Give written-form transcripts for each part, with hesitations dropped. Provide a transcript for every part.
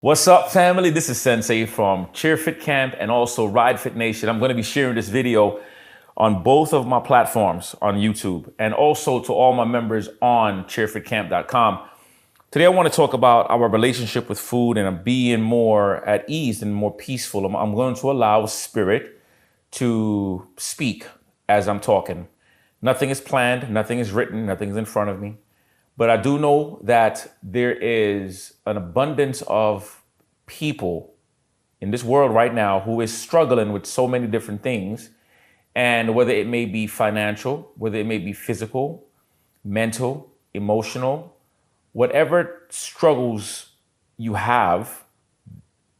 What's up, family? This is Sensei from CheerFit Camp and also Ride Fit Nation. I'm going to be sharing this video on both of my platforms on YouTube and also to all my members on cheerfitcamp.com. Today, I want to talk about our relationship with food and being more at ease and more peaceful. I'm going to allow Spirit to speak as I'm talking. Nothing is planned, nothing is written, nothing is in front of me. But I do know that there is an abundance of people in this world right now who is struggling with so many different things. And whether it may be financial, whether it may be physical, mental, emotional, whatever struggles you have,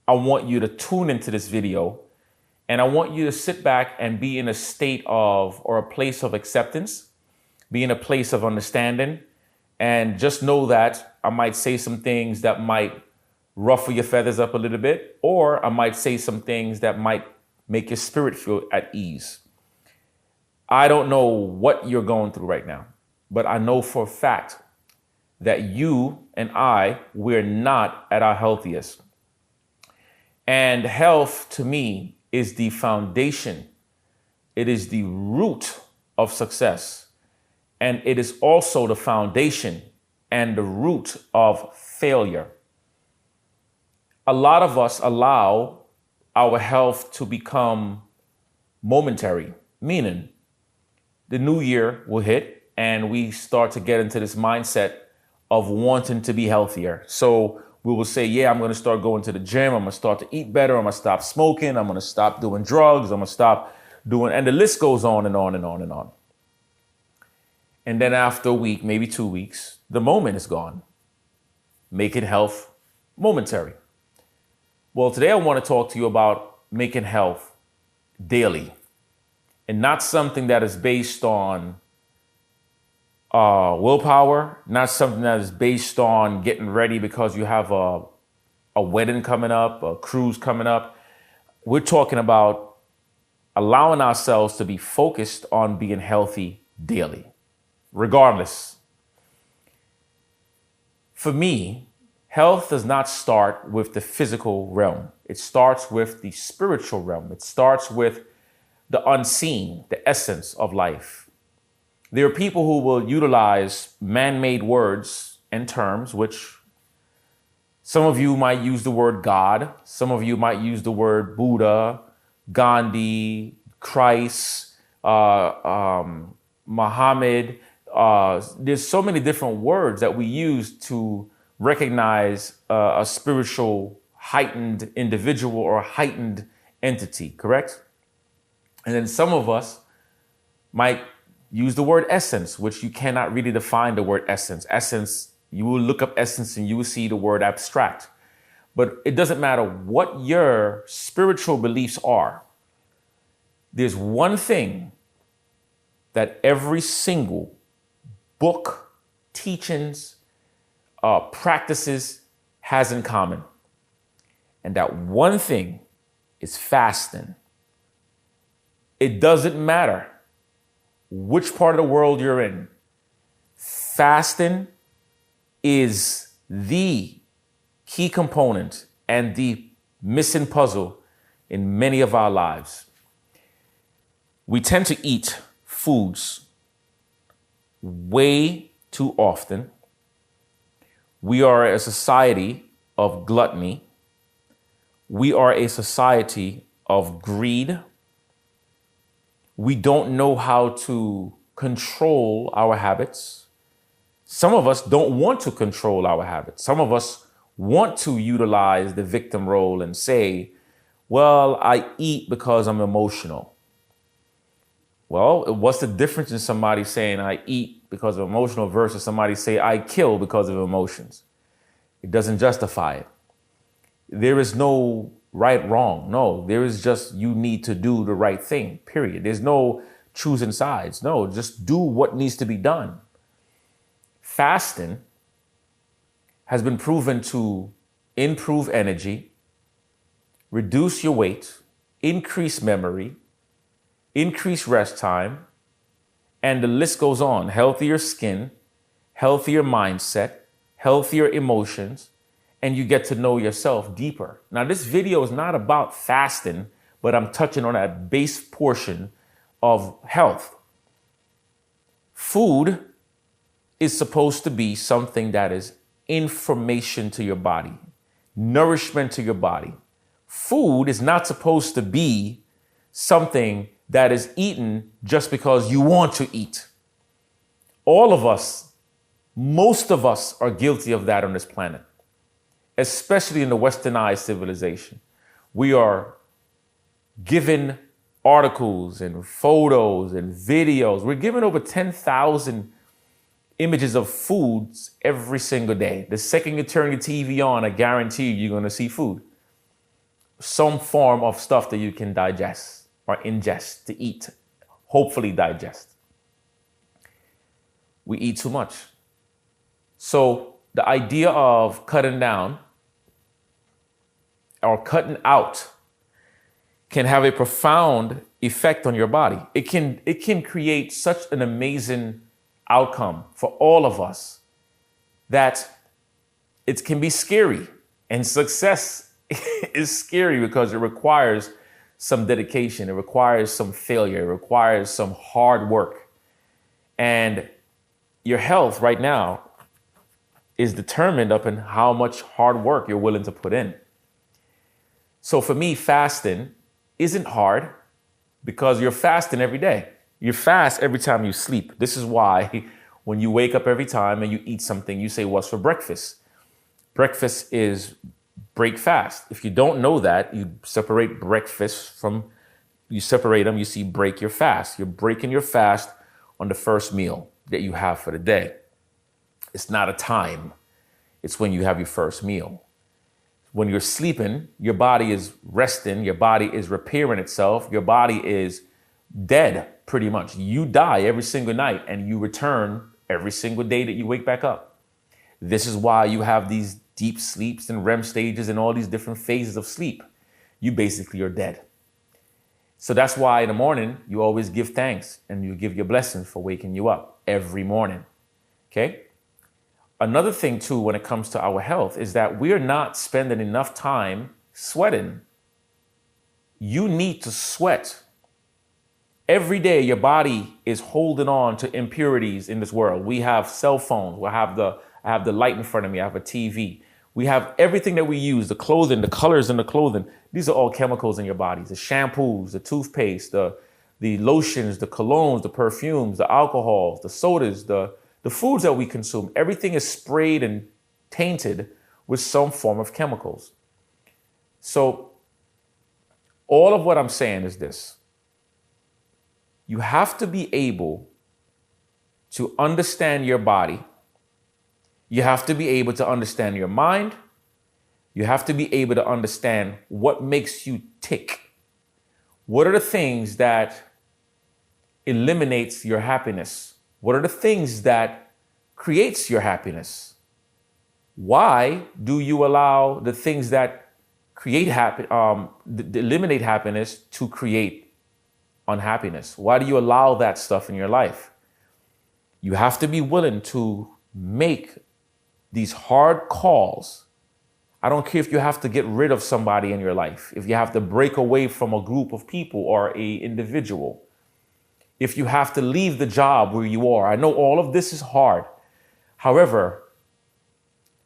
I want you to tune into this video and I want you to sit back and be in a state of, or a place of acceptance, be in a place of understanding. And just know that I might say some things that might ruffle your feathers up a little bit, or I might say some things that might make your spirit feel at ease. I don't know what you're going through right now, but I know for a fact that you and we're not at our healthiest. And health to me is the foundation. It is the root of success. And it is also the foundation and the root of failure. A lot of us allow our health to become momentary, meaning the new year will hit and we start to get into this mindset of wanting to be healthier. So we will say, yeah, I'm going to start going to the gym. I'm going to start to eat better. I'm going to stop smoking. I'm going to stop doing drugs. I'm going to stop doing, and the list goes on and on and on and on. And then after a week, maybe 2 weeks, the moment is gone, making health momentary. Well, today I want to talk to you about making health daily and not something that is based on willpower, not something that is based on getting ready because you have a wedding coming up, a cruise coming up. We're talking about allowing ourselves to be focused on being healthy daily. Regardless, for me, health does not start with the physical realm. It starts with the spiritual realm. It starts with the unseen, the essence of life. There are people who will utilize man-made words and terms, which some of you might use the word God. Some of you might use the word Buddha, Gandhi, Christ, Muhammad. There's so many different words that we use to recognize a spiritual heightened individual or a heightened entity, correct? And then some of us might use the word essence, which you cannot really define the word essence. Essence, you will look up essence and you will see the word abstract. But it doesn't matter what your spiritual beliefs are. There's one thing that every single book, teachings, practices has in common. And that one thing is fasting. It doesn't matter which part of the world you're in. Fasting is the key component and the missing puzzle in many of our lives. We tend to eat foods way too often. We are a society of gluttony. We are a society of greed. We don't know how to control our habits. Some of us don't want to control our habits. Some of us want to utilize the victim role and say, well, I eat because I'm emotional. Well, what's the difference in somebody saying I eat because of emotional versus somebody say I kill because of emotions? It doesn't justify it. There is no right, wrong. No, there is just you need to do the right thing, period. There's no choosing sides. No, just do what needs to be done. Fasting has been proven to improve energy, reduce your weight, increase memory, increase rest time, and the list goes on. Healthier skin, healthier mindset, healthier emotions, and you get to know yourself deeper. Now, this video is not about fasting, but I'm touching on that base portion of health. Food is supposed to be something that is information to your body, nourishment to your body. Food is not supposed to be something that is eaten just because you want to eat. All of us, most of us are guilty of that on this planet, especially in the westernized civilization. We are given articles and photos and videos. We're given over 10,000 images of foods every single day. The second you turn your TV on, I guarantee you're going to see food. Some form of stuff that you can digest or ingest, to eat, hopefully digest. We eat too much. So the idea of cutting down or cutting out can have a profound effect on your body. It can create such an amazing outcome for all of us that it can be scary. And success is scary because it requires some dedication. It requires some failure. It requires some hard work. And your health right now is determined upon how much hard work you're willing to put in. So for me, fasting isn't hard because you're fasting every day. You fast every time you sleep. This is why when you wake up every time and you eat something, you say, what's for breakfast? Breakfast is break fast. If you don't know that, you separate breakfast from, you separate them, you see break your fast. You're breaking your fast on the first meal that you have for the day. It's not a time. It's when you have your first meal. When you're sleeping, your body is resting, your body is repairing itself, your body is dead pretty much. You die every single night and you return every single day that you wake back up. This is why you have these deep sleeps and REM stages and all these different phases of sleep. You basically are dead. So that's why in the morning, you always give thanks and you give your blessings for waking you up every morning. Okay? Another thing too, when it comes to our health, is that we're not spending enough time sweating. You need to sweat. Every day, your body is holding on to impurities in this world. We have cell phones. I have the light in front of me. I have a TV. We have everything that we use, the clothing, the colors in the clothing. These are all chemicals in your bodies. The shampoos, the toothpaste, the lotions, the colognes, the perfumes, the alcohols, the sodas, the foods that we consume. Everything is sprayed and tainted with some form of chemicals. So all of what I'm saying is this. You have to be able to understand your body. You have to be able to understand your mind. You have to be able to understand what makes you tick. What are the things that eliminates your happiness? What are the things that creates your happiness? Why do you allow the things that eliminate happiness to create unhappiness? Why do you allow that stuff in your life? You have to be willing to make these hard calls. I don't care if you have to get rid of somebody in your life, if you have to break away from a group of people or a individual, if you have to leave the job where you are. I know all of this is hard. However,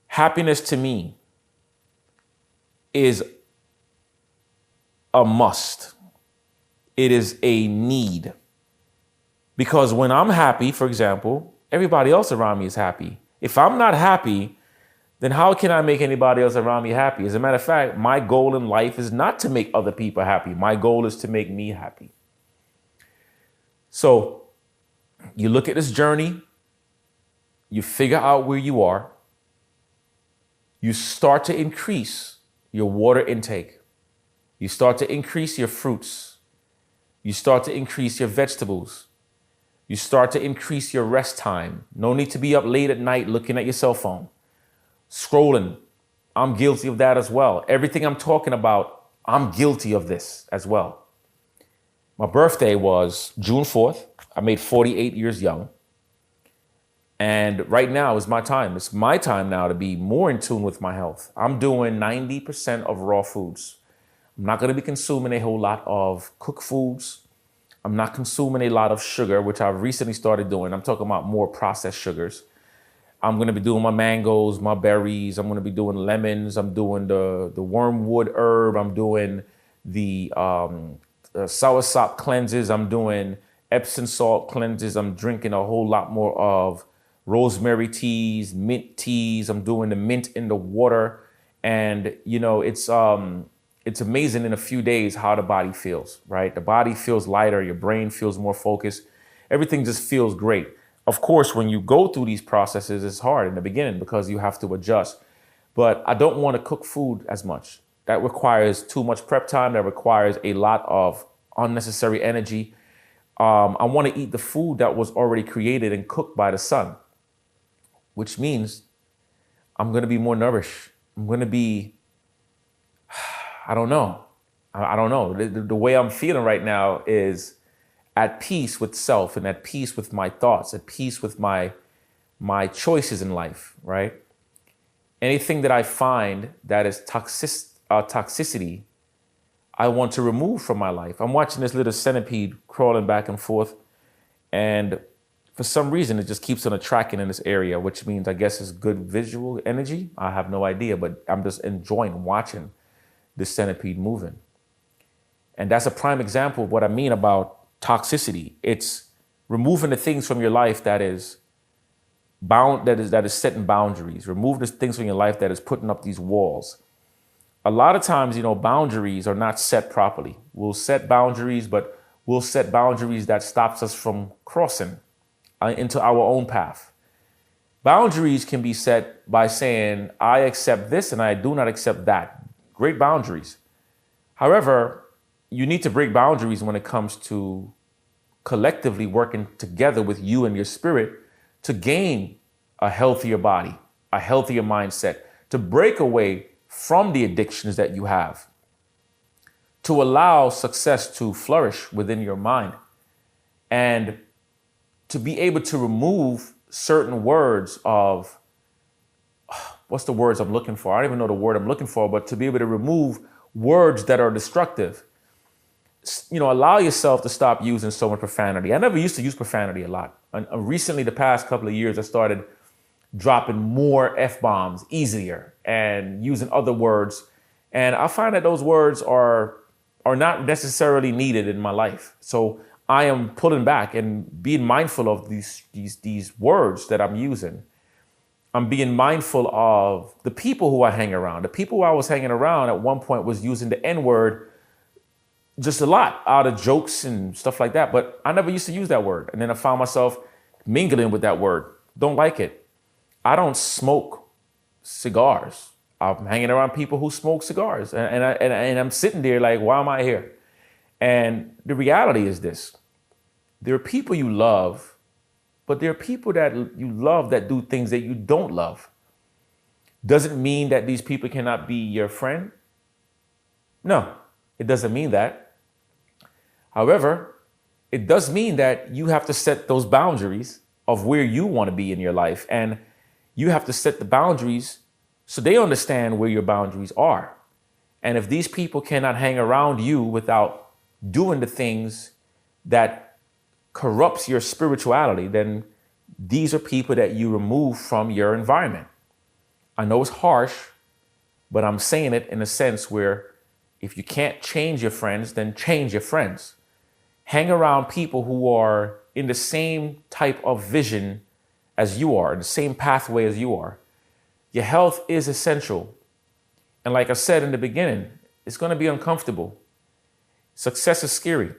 happiness to me is a must. It is a need. Because when I'm happy, for example, everybody else around me is happy. If I'm not happy, then how can I make anybody else around me happy? As a matter of fact, my goal in life is not to make other people happy. My goal is to make me happy. So you look at this journey, you figure out where you are, you start to increase your water intake, you start to increase your fruits, you start to increase your vegetables, you start to increase your rest time. No need to be up late at night looking at your cell phone, scrolling. I'm guilty of that as well. Everything I'm talking about, I'm guilty of this as well. My birthday was June 4th. I made 48 years young. And right now is my time. It's my time now to be more in tune with my health. I'm doing 90% of raw foods. I'm not going to be consuming a whole lot of cooked foods. I'm not consuming a lot of sugar, which I've recently started doing. I'm talking about more processed sugars. I'm going to be doing my mangoes, my berries. I'm going to be doing lemons. I'm doing the wormwood herb. I'm doing the soursop cleanses. I'm doing Epsom salt cleanses. I'm drinking a whole lot more of rosemary teas, mint teas. I'm doing the mint in the water. And, you know, it's amazing in a few days how the body feels, right? The body feels lighter. Your brain feels more focused. Everything just feels great. Of course, when you go through these processes, it's hard in the beginning because you have to adjust. But I don't want to cook food as much. That requires too much prep time. That requires a lot of unnecessary energy. I want to eat the food that was already created and cooked by the sun, which means I'm going to be more nourished. I'm going to be, I don't know. I don't know. The way I'm feeling right now is at peace with self and at peace with my thoughts, at peace with my choices in life, right? Anything that I find that is toxicity, I want to remove from my life. I'm watching this little centipede crawling back and forth, and for some reason, it just keeps on attracting in this area, which means I guess it's good visual energy. I have no idea, but I'm just enjoying watching this centipede moving. And that's a prime example of what I mean about toxicity. It's removing the things from your life that is setting boundaries. Remove the things from your life that is putting up these walls. A lot of times, you know, boundaries are not set properly. We'll set boundaries, but we'll set boundaries that stops us from crossing into our own path. Boundaries can be set by saying, I accept this and I do not accept that. Great boundaries. However, you need to break boundaries when it comes to collectively working together with you and your spirit to gain a healthier body, a healthier mindset, to break away from the addictions that you have, to allow success to flourish within your mind, and to be able to remove certain words of, what's the words I'm looking for? I don't even know the word I'm looking for, but to be able to remove words that are destructive. You know, allow yourself to stop using so much profanity. I never used to use profanity a lot. Recently, the past couple of years, I started dropping more F-bombs easier and using other words. And I find that those words are not necessarily needed in my life. So I am pulling back and being mindful of these words that I'm using. I'm being mindful of the people who I hang around. The people who I was hanging around at one point was using the N-word just a lot out of jokes and stuff like that. But I never used to use that word. And then I found myself mingling with that word. Don't like it. I don't smoke cigars. I'm hanging around people who smoke cigars. And I'm sitting there like, why am I here? And the reality is this. There are people you love, but there are people that you love that do things that you don't love. Doesn't mean that these people cannot be your friend. No, it doesn't mean that. However, it does mean that you have to set those boundaries of where you want to be in your life. And you have to set the boundaries so they understand where your boundaries are. And if these people cannot hang around you without doing the things that corrupts your spirituality, then these are people that you remove from your environment. I know it's harsh, but I'm saying it in a sense where if you can't change your friends, then change your friends. Hang around people who are in the same type of vision as you are, in the same pathway as you are. Your health is essential. And like I said in the beginning, it's going to be uncomfortable. Success is scary.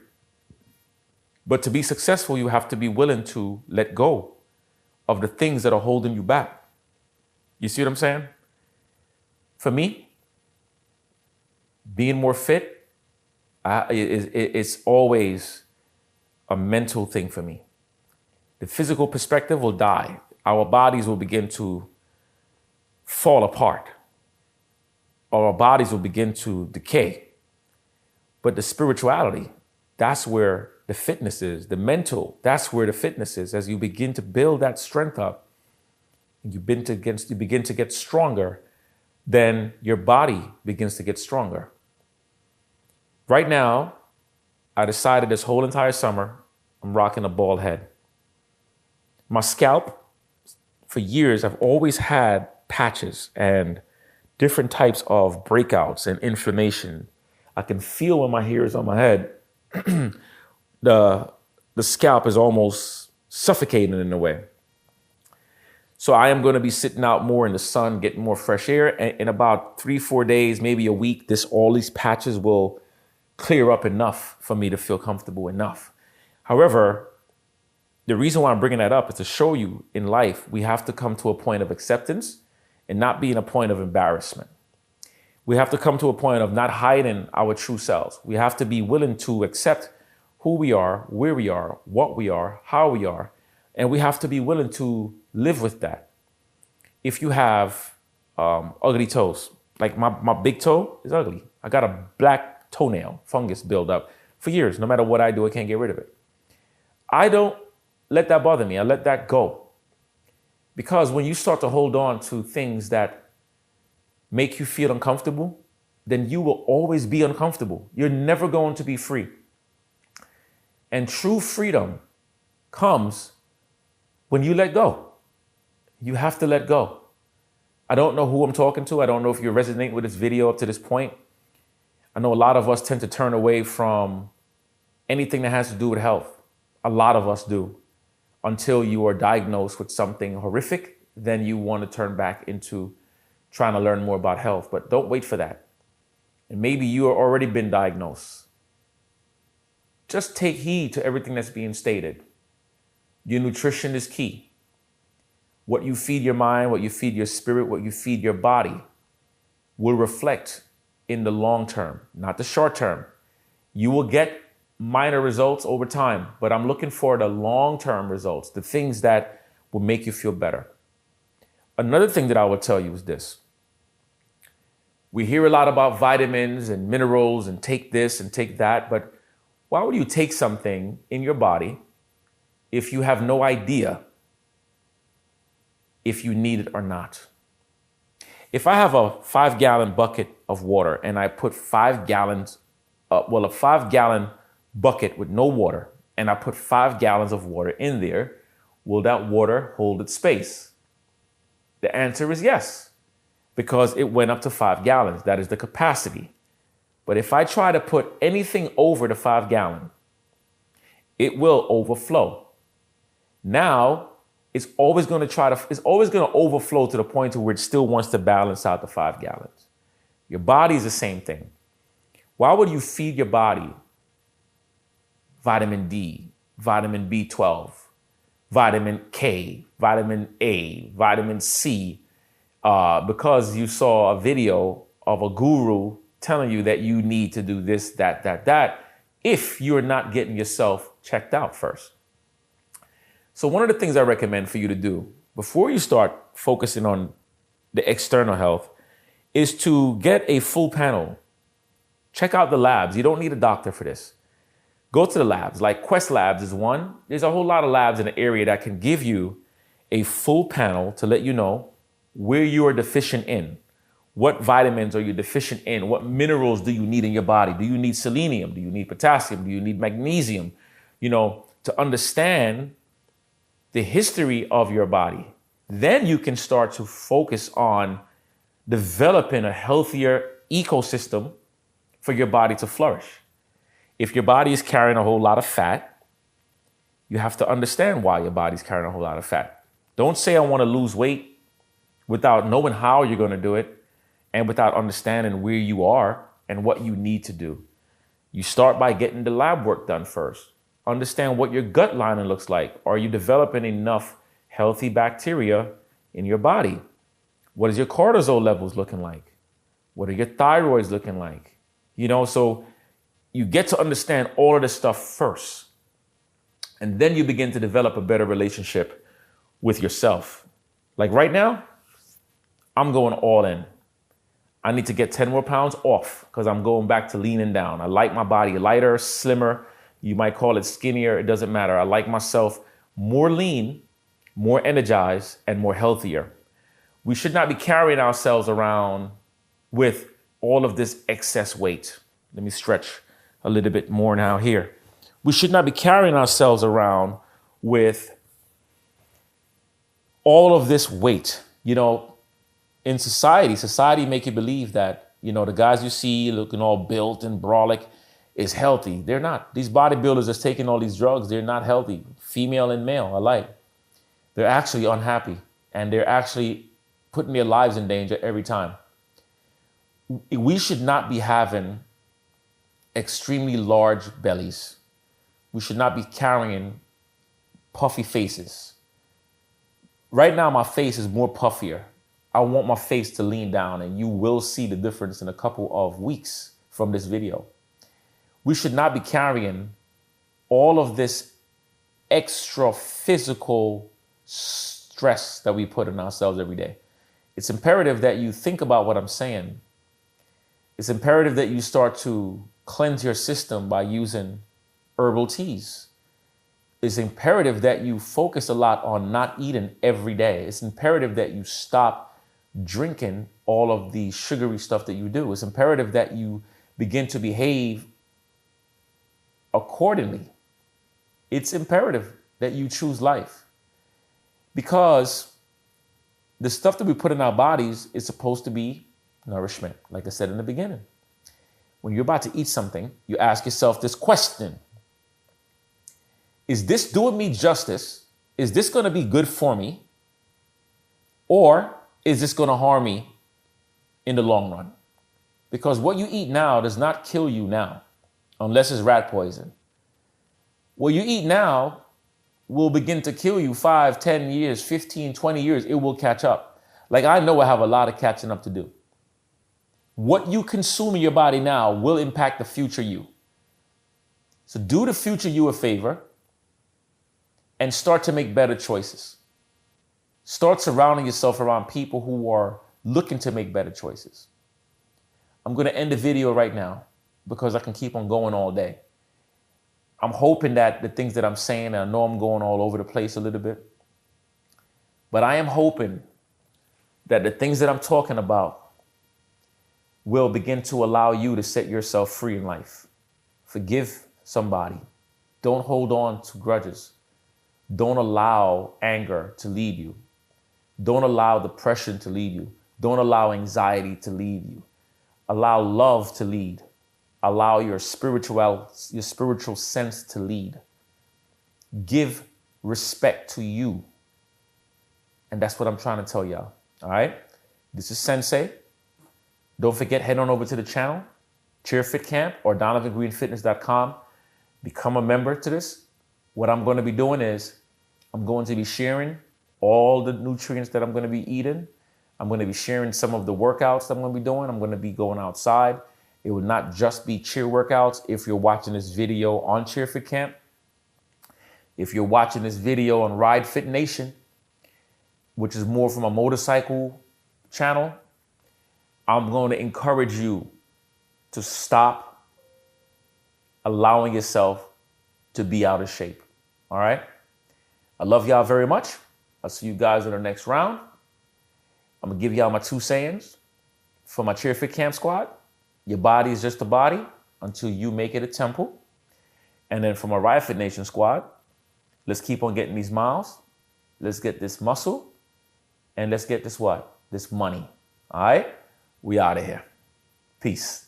But to be successful, you have to be willing to let go of the things that are holding you back. You see what I'm saying? For me, being more fit, it's always a mental thing for me. The physical perspective will die. Our bodies will begin to fall apart. Our bodies will begin to decay. But the spirituality, that's where the fitness is. The mental, that's where the fitness is. As you begin to build that strength up, and you begin to get stronger, then your body begins to get stronger. Right now, I decided this whole entire summer, I'm rocking a bald head. My scalp, for years, I've always had patches and different types of breakouts and inflammation. I can feel when my hair is on my head, the scalp is almost suffocating in a way. So I am going to be sitting out more in the sun, getting more fresh air. And in about 3-4 days, maybe a week, all these patches will clear up enough for me to feel comfortable enough. However, the reason why I'm bringing that up is to show you in life, we have to come to a point of acceptance and not be in a point of embarrassment. We have to come to a point of not hiding our true selves. We have to be willing to accept who we are, where we are, what we are, how we are, and we have to be willing to live with that. If you have ugly toes, like my big toe is ugly. I got a black toenail fungus buildup for years. No matter what I do, I can't get rid of it. I don't let that bother me. I let that go. Because when you start to hold on to things that make you feel uncomfortable, then you will always be uncomfortable. You're never going to be free. And true freedom comes when you let go. You have to let go. I don't know who I'm talking to. I don't know if you're resonating with this video up to this point. I know a lot of us tend to turn away from anything that has to do with health. A lot of us do. Until you are diagnosed with something horrific, then you want to turn back into trying to learn more about health. But don't wait for that. And maybe you have already been diagnosed. Just take heed to everything that's being stated. Your nutrition is key. What you feed your mind, what you feed your spirit, what you feed your body will reflect in the long term, not the short term. You will get minor results over time, but I'm looking for the long-term results, the things that will make you feel better. Another thing that I will tell you is this. We hear a lot about vitamins and minerals and take this and take that, but why would you take something in your body if you have no idea if you need it or not? If I have a 5-gallon bucket of water and I put 5 gallons, a 5-gallon bucket with no water, and I put 5 gallons of water in there, will that water hold its space? The answer is yes, because it went up to 5 gallons. That is the capacity. But if I try to put anything over the 5 gallon, it will overflow. Now, it's always going to overflow to the point where it still wants to balance out the 5 gallons. Your body is the same thing. Why would you feed your body vitamin D, vitamin B12, vitamin K, vitamin A, vitamin C, because you saw a video of a guru telling you that you need to do this, that, if you're not getting yourself checked out first. So one of the things I recommend for you to do before you start focusing on the external health is to get a full panel. Check out the labs. You don't need a doctor for this. Go to the labs, like Quest Labs is one. There's a whole lot of labs in the area that can give you a full panel to let you know where you are deficient in. What vitamins are you deficient in? What minerals do you need in your body? Do you need selenium? Do you need potassium? Do you need magnesium? To understand the history of your body. Then you can start to focus on developing a healthier ecosystem for your body to flourish. If your body is carrying a whole lot of fat, you have to understand why your body's carrying a whole lot of fat. Don't say I want to lose weight without knowing how you're going to do it and without understanding where you are and what you need to do. You start by getting the lab work done first. Understand what your gut lining looks like. Are you developing enough healthy bacteria in your body? What is your cortisol levels looking like? What are your thyroids looking like? So you get to understand all of this stuff first. And then you begin to develop a better relationship with yourself. Like right now, I'm going all in. I need to get 10 more pounds off because I'm going back to leaning down. I like my body lighter, slimmer. You might call it skinnier. It doesn't matter. I like myself more lean, more energized, and more healthier. We should not be carrying ourselves around with all of this excess weight. Let me stretch a little bit more now here. We should not be carrying ourselves around with all of this weight. In society make you believe that, the guys you see looking all built and brolic is healthy. They're not. These bodybuilders that's taking all these drugs, they're not healthy, female and male alike. They're actually unhappy, and they're actually putting their lives in danger every time. We should not be having extremely large bellies. We should not be carrying puffy faces. Right now, my face is more puffier. I want my face to lean down, and you will see the difference in a couple of weeks from this video. We should not be carrying all of this extra physical stress that we put on ourselves every day. It's imperative that you think about what I'm saying. It's imperative that you start to cleanse your system by using herbal teas. It's imperative that you focus a lot on not eating every day. It's imperative that you stop drinking all of the sugary stuff that you do. It's imperative that you begin to behave accordingly. It's imperative that you choose life, because the stuff that we put in our bodies is supposed to be nourishment, like I said in the beginning. When you're about to eat something, you ask yourself this question: is this doing me justice? Is this going to be good for me? Or is this going to harm me in the long run? Because what you eat now does not kill you now, unless it's rat poison. What you eat now will begin to kill you 5, 10 years, 15, 20 years. It will catch up. Like, I know I have a lot of catching up to do. What you consume in your body now will impact the future you. So do the future you a favor and start to make better choices. Start surrounding yourself around people who are looking to make better choices. I'm going to end the video right now because I can keep on going all day. I'm hoping that the things that I'm saying, and I know I'm going all over the place a little bit, but I am hoping that the things that I'm talking about will begin to allow you to set yourself free in life. Forgive somebody. Don't hold on to grudges. Don't allow anger to lead you. Don't allow depression to lead you. Don't allow anxiety to lead you. Allow love to lead. Allow your spiritual sense to lead. Give respect to you. And that's what I'm trying to tell y'all. All right? This is Sensei. Don't forget, head on over to the channel, ChairFit Camp or DonovanGreenFitness.com. Become a member to this. What I'm going to be doing is I'm going to be sharing all the nutrients that I'm going to be eating. I'm going to be sharing some of the workouts that I'm going to be doing. I'm going to be going outside. It will not just be cheer workouts. If you're watching this video on ChairFit Camp, if you're watching this video on Ride Fit Nation, which is more from a motorcycle channel, I'm going to encourage you to stop allowing yourself to be out of shape. All right? I love y'all very much. I'll see you guys in the next round. I'm going to give y'all my 2 sayings for my ChairFit Camp squad. Your body is just a body until you make it a temple. And then for my Ride Fit Nation squad, let's keep on getting these miles. Let's get this muscle. And let's get this what? This money. All right? We out of here. Peace.